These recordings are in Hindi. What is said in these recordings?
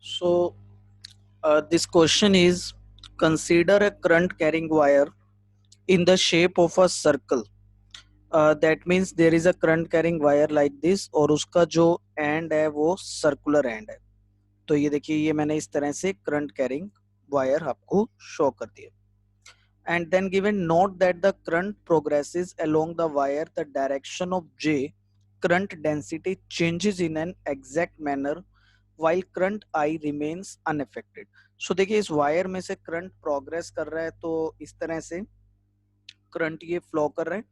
So, this question is, consider a current carrying wire in the shape of a circle. That means there is a current carrying wire like this और उसका जो end है वो circular end है. तो ये देखिए, ये मैंने इस तरह से current carrying wire आपको show कर दिया. And then given, note that the current progresses along the wire, the direction of J current density changes in an exact manner while current I remains unaffected. So देखिए, इस वायर में से करंट प्रोग्रेस कर रहा है तो इस तरह से करंट ये फ्लो कर रहे हैं.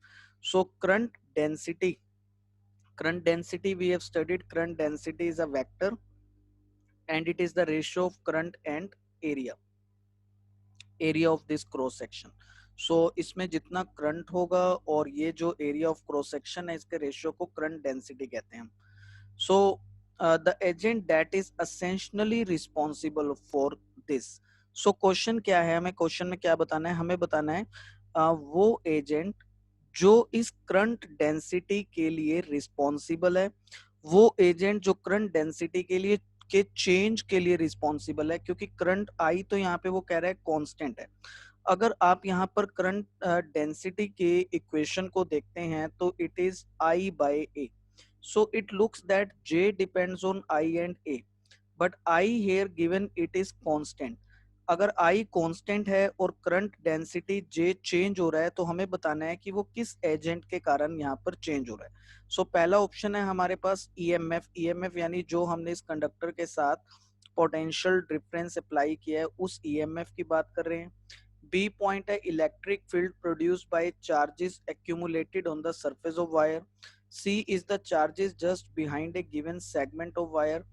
सो current density we have studied. Current density is a vector and it is the ratio of current and area of this cross section. सो इसमें जितना करंट होगा और ये जो एरिया ऑफ क्रॉस सेक्शन है, इसके रेशियो को करंट डेंसिटी कहते हैं हम. So the agent that is essentially responsible for this. So question क्या है, हमें क्वेश्चन में क्या बताना है, हमें बताना है वो एजेंट जो इस करंट डेंसिटी के लिए रिस्पॉन्सिबल है, वो एजेंट जो करंट डेंसिटी के लिए के चेंज के लिए रिस्पॉन्सिबल है, क्योंकि करंट आई तो यहाँ पे वो कह रहा है कांस्टेंट है. अगर आप यहाँ पर करंट डेंसिटी के इक्वेशन को देखते हैं तो it is I by A. So it looks that J depends on I and A, but I here given it is constant. अगर आई कांस्टेंट है और करंट डेंसिटी J चेंज हो रहा है तो हमें बताना है कि वो किस एजेंट के कारण यहाँ पर चेंज हो रहा है. सो पहला ऑप्शन है हमारे पास ईएमएफ यानी जो हमने इस कंडक्टर के साथ पोटेंशियल डिफरेंस अप्लाई किया है उस ईएमएफ की बात कर रहे हैं. बी पॉइंट है electric field produced by charges accumulated on the surface of wire. C is the charges just behind a given segment of wire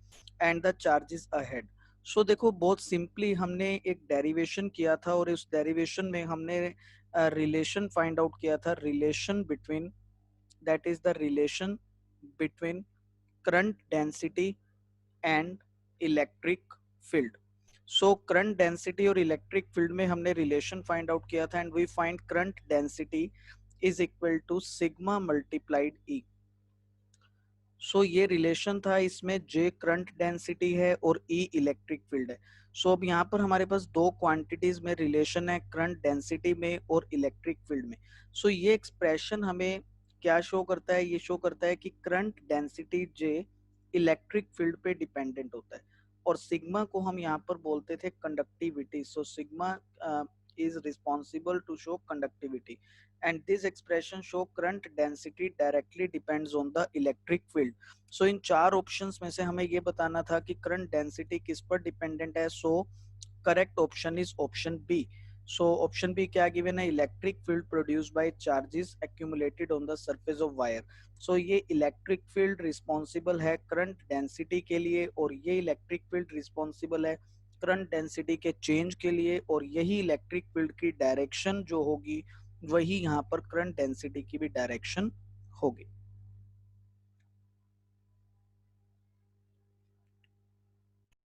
and the charges ahead. So देखो, बहुत सिंपली हमने एक डेरिवेशन किया था और इस डेरिवेशन में हमने रिलेशन फाइंड आउट किया था. Relation between, that is the relation between current density and electric field. So current density और इलेक्ट्रिक फील्ड में हमने रिलेशन फाइंड आउट किया था and we find current density is equal to sigma multiplied E. So ये रिलेशन था, इसमें J करंट डेंसिटी है और E इलेक्ट्रिक फील्ड है. सो अब यहाँ पर हमारे पास दो क्वांटिटीज में रिलेशन है, करंट डेंसिटी में और इलेक्ट्रिक फील्ड में. सो ये एक्सप्रेशन हमें क्या शो करता है, ये शो करता है कि current density J electric field पे डिपेंडेंट होता है और सिग्मा को हम यहाँ पर बोलते थे conductivity. So sigma is responsible to show conductivity and this expression show current density directly depends on the electric field. So इन चार ऑप्शंस में से हमें ये बताना था कि करंट डेंसिटी किस पर डिपेंडेंट है. So correct option is option B. So option B क्या गिवन है, electric field produced by charges accumulated on the surface of wire. So ये इलेक्ट्रिक फील्ड रिस्पॉन्सिबल है करंट डेंसिटी के लिए और ये इलेक्ट्रिक फील्ड रिस्पॉन्सिबल है करंट डेंसिटी के चेंज के लिए और यही इलेक्ट्रिक फील्ड की डायरेक्शन जो होगी वही यहाँ पर करंट डेंसिटी की भी डायरेक्शन होगी.